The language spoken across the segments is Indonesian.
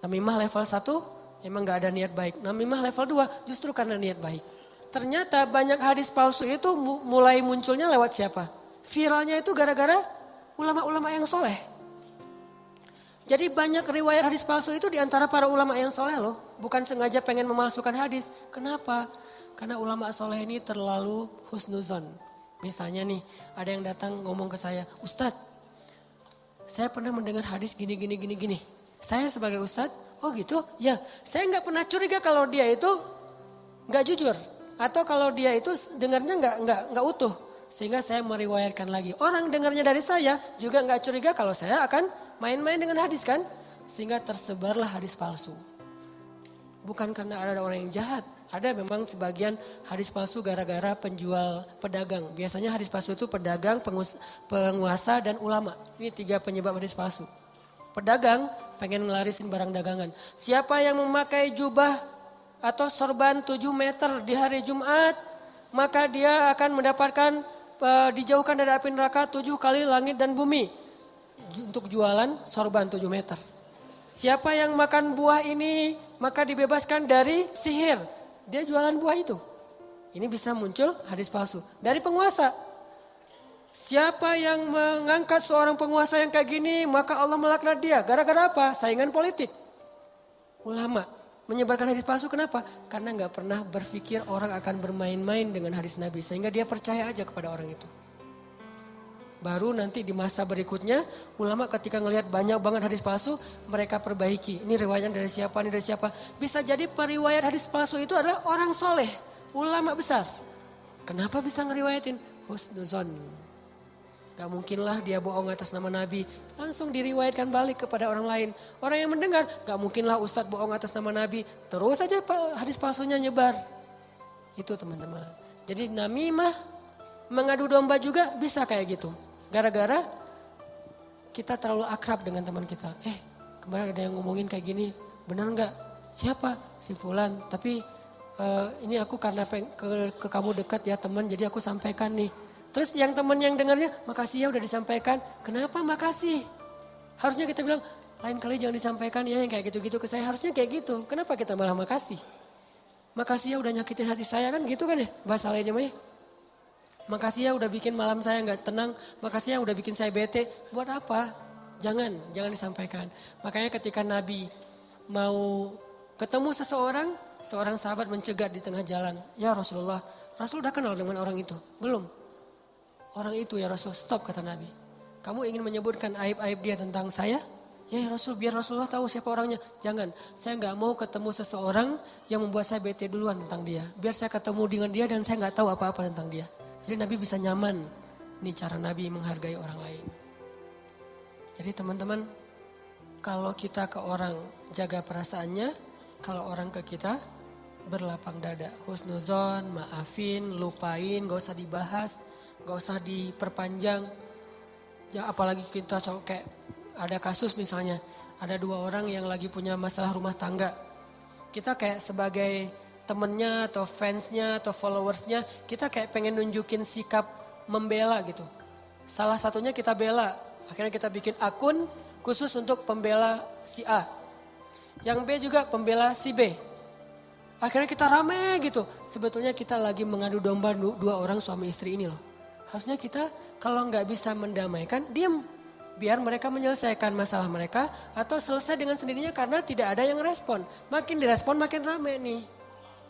Namimah level 1 emang gak ada niat baik. Namimah level 2 justru karena niat baik. Ternyata banyak hadis palsu itu mulai munculnya lewat siapa? Viralnya itu gara-gara ulama-ulama yang soleh. Jadi banyak riwayat hadis palsu itu diantara para ulama yang soleh loh. Bukan sengaja pengen memalsukan hadis. Kenapa? Karena ulama soleh ini terlalu husnuzon. Misalnya nih ada yang datang ngomong ke saya, Ustadz saya pernah mendengar hadis gini. Saya sebagai ustadz, oh gitu? Ya, saya nggak pernah curiga kalau dia itu nggak jujur atau kalau dia itu dengarnya nggak utuh, sehingga saya meriwayatkan lagi. Orang dengarnya dari saya juga nggak curiga kalau saya akan main-main dengan hadis kan, sehingga tersebarlah hadis palsu. Bukan karena ada orang yang jahat, ada memang sebagian hadis palsu gara-gara pedagang. Biasanya hadis palsu itu pedagang, penguasa dan ulama. Ini 3 penyebab hadis palsu. Pedagang pengen ngelarisin barang dagangan. Siapa yang memakai jubah atau sorban 7 meter di hari Jumat, maka dia akan mendapatkan dijauhkan dari api neraka 7 kali langit dan bumi. Untuk jualan sorban 7 meter. Siapa yang makan buah ini, maka dibebaskan dari sihir. Dia jualan buah itu. Ini bisa muncul hadis palsu. Dari penguasa. Siapa yang mengangkat seorang penguasa yang kayak gini, maka Allah melaknat dia. Gara-gara apa? Saingan politik. Ulama menyebarkan hadis palsu kenapa? Karena gak pernah berpikir orang akan bermain-main dengan hadis Nabi. Sehingga dia percaya aja kepada orang itu. Baru nanti di masa berikutnya, ulama ketika ngelihat banyak banget hadis palsu, mereka perbaiki. Ini riwayatnya dari siapa, ini dari siapa. Bisa jadi periwayat hadis palsu itu adalah orang soleh, ulama besar. Kenapa bisa ngeriwayatin? Husnuzon. Gak mungkinlah dia bohong atas nama Nabi. Langsung diriwayatkan balik kepada orang lain. Orang yang mendengar, gak mungkinlah ustadz bohong atas nama Nabi. Terus saja hadis palsunya nyebar. Itu teman-teman. Jadi namimah, mengadu domba juga bisa kayak gitu. Gara-gara kita terlalu akrab dengan teman kita. Kemarin ada yang ngomongin kayak gini, benar gak? Siapa? Si Fulan. Tapi ini aku karena ke kamu dekat ya teman, jadi aku sampaikan nih. Terus yang teman yang dengarnya, makasih ya udah disampaikan. Kenapa makasih? Harusnya kita bilang, lain kali jangan disampaikan ya yang kayak gitu-gitu ke saya. Harusnya kayak gitu. Kenapa kita malah makasih? Makasih ya udah nyakitin hati saya kan gitu kan ya bahasa lainnya mah ya. Makasih ya udah bikin malam saya gak tenang. Makasih ya udah bikin saya bete. Buat apa? Jangan disampaikan. Makanya ketika Nabi mau ketemu seorang sahabat mencegat di tengah jalan. Ya Rasulullah, Rasul udah kenal dengan orang itu? Belum. Orang itu ya Rasul, stop kata Nabi. Kamu ingin menyebutkan aib-aib dia tentang saya? Ya Rasul, biar Rasulullah tahu siapa orangnya. Jangan, saya gak mau ketemu seseorang yang membuat saya bete duluan tentang dia. Biar saya ketemu dengan dia dan saya gak tahu apa-apa tentang dia. Jadi Nabi bisa nyaman. Ini cara Nabi menghargai orang lain. Jadi teman-teman, kalau kita ke orang jaga perasaannya, kalau orang ke kita berlapang dada. Husnuzon, maafin, lupain, gak usah dibahas. Gak usah diperpanjang. Ya, apalagi kita kayak ada kasus misalnya. Ada 2 orang yang lagi punya masalah rumah tangga. Kita kayak sebagai temennya atau fansnya atau followersnya. Kita kayak pengen nunjukin sikap membela gitu. Salah satunya kita bela. Akhirnya kita bikin akun khusus untuk pembela si A. Yang B juga pembela si B. Akhirnya kita rame gitu. Sebetulnya kita lagi mengadu domba 2 orang suami istri ini loh. Harusnya kita kalau nggak bisa mendamaikan, diam. Biar mereka menyelesaikan masalah mereka atau selesai dengan sendirinya karena tidak ada yang respon. Makin direspon makin rame nih.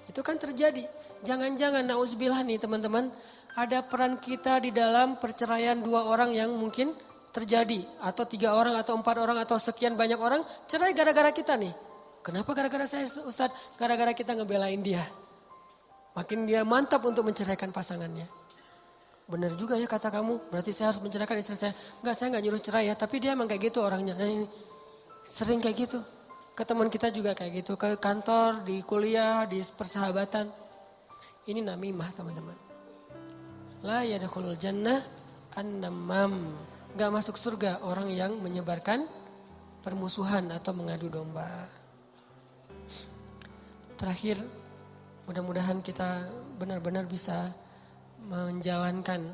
Itu kan terjadi. Jangan-jangan nauzubillah nih teman-teman. Ada peran kita di dalam perceraian 2 orang yang mungkin terjadi. Atau 3 orang atau 4 orang atau sekian banyak orang cerai gara-gara kita nih. Kenapa gara-gara saya Ustadz? Gara-gara kita ngebelain dia. Makin dia mantap untuk menceraikan pasangannya. Benar juga ya kata kamu, berarti saya harus menceraikan istri saya. Enggak, saya enggak nyuruh cerai ya, tapi dia emang kayak gitu orangnya. Nah ini sering kayak gitu. Ke teman kita juga kayak gitu, ke kantor, di kuliah, di persahabatan. Ini namimah teman-teman. La yadkhulul jannah an-namam. Enggak masuk surga orang yang menyebarkan permusuhan atau mengadu domba. Terakhir, mudah-mudahan kita benar-benar bisa menjalankan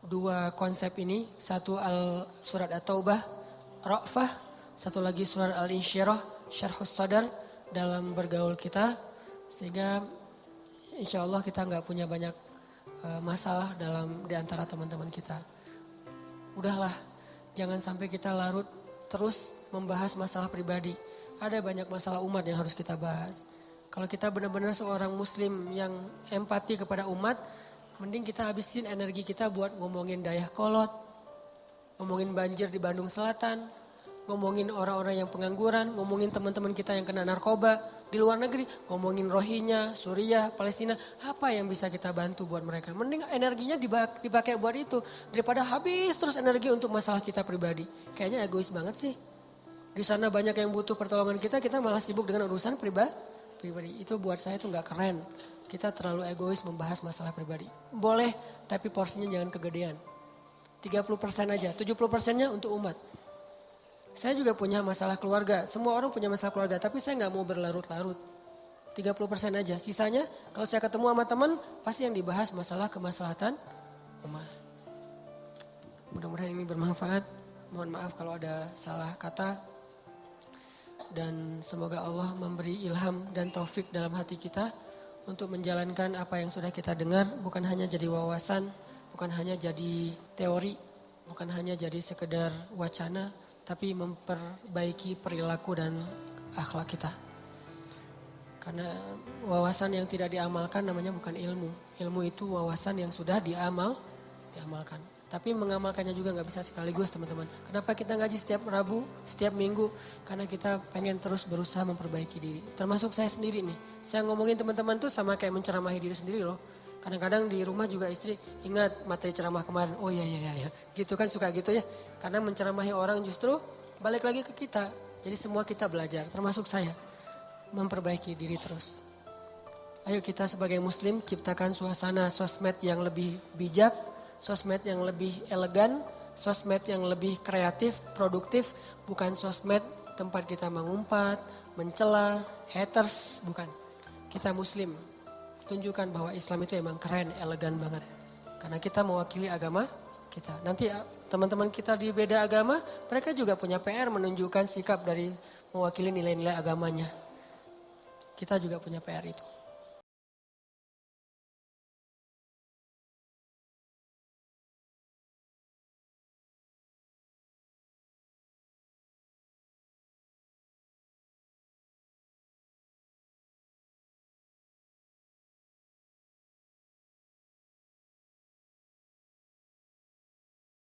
2 konsep ini. Satu surat At-Taubah, Ra'fah. Satu lagi surat Al-Insyirah, syarhus sadar dalam bergaul kita. Sehingga insya Allah kita nggak punya banyak masalah di antara teman-teman kita. Udahlah, jangan sampai kita larut terus membahas masalah pribadi. Ada banyak masalah umat yang harus kita bahas. Kalau kita benar-benar seorang muslim yang empati kepada umat, mending kita habisin energi kita buat ngomongin Dayakolot, ngomongin banjir di Bandung Selatan, ngomongin orang-orang yang pengangguran, ngomongin teman-teman kita yang kena narkoba di luar negeri, ngomongin Rohingya, Suriah, Palestina, apa yang bisa kita bantu buat mereka. Mending energinya dipakai buat itu daripada habis terus energi untuk masalah kita pribadi. Kayaknya egois banget sih. Di sana banyak yang butuh pertolongan kita malah sibuk dengan urusan pribadi. Itu buat saya itu nggak keren. Kita terlalu egois membahas masalah pribadi. Boleh, tapi porsinya jangan kegedean. 30% aja, 70%-nya untuk umat. Saya juga punya masalah keluarga, semua orang punya masalah keluarga, tapi saya nggak mau berlarut-larut. 30% aja, sisanya kalau saya ketemu sama teman, pasti yang dibahas masalah kemaslahatan umat. Mudah-mudahan ini bermanfaat. Mohon maaf kalau ada salah kata. Dan semoga Allah memberi ilham dan taufik dalam hati kita untuk menjalankan apa yang sudah kita dengar, bukan hanya jadi wawasan, bukan hanya jadi teori, bukan hanya jadi sekedar wacana, tapi memperbaiki perilaku dan akhlak kita. Karena wawasan yang tidak diamalkan namanya bukan ilmu. Ilmu itu wawasan yang sudah diamalkan. Tapi mengamalkannya juga nggak bisa sekaligus teman-teman. Kenapa kita ngaji setiap Rabu, setiap Minggu? Karena kita pengen terus berusaha memperbaiki diri. Termasuk saya sendiri nih. Saya ngomongin teman-teman tuh sama kayak menceramahi diri sendiri loh. Kadang-kadang di rumah juga istri ingat materi ceramah kemarin. Oh iya. Gitu kan suka gitu ya. Karena menceramahi orang justru balik lagi ke kita. Jadi semua kita belajar, termasuk saya. Memperbaiki diri terus. Ayo kita sebagai muslim ciptakan suasana sosmed yang lebih bijak, sosmed yang lebih elegan, sosmed yang lebih kreatif, produktif, bukan sosmed tempat kita mengumpat, mencela, haters, bukan. Kita muslim, tunjukkan bahwa Islam itu emang keren, elegan banget. Karena kita mewakili agama kita. Nanti teman-teman kita di beda agama, mereka juga punya PR menunjukkan sikap dari mewakili nilai-nilai agamanya. Kita juga punya PR itu.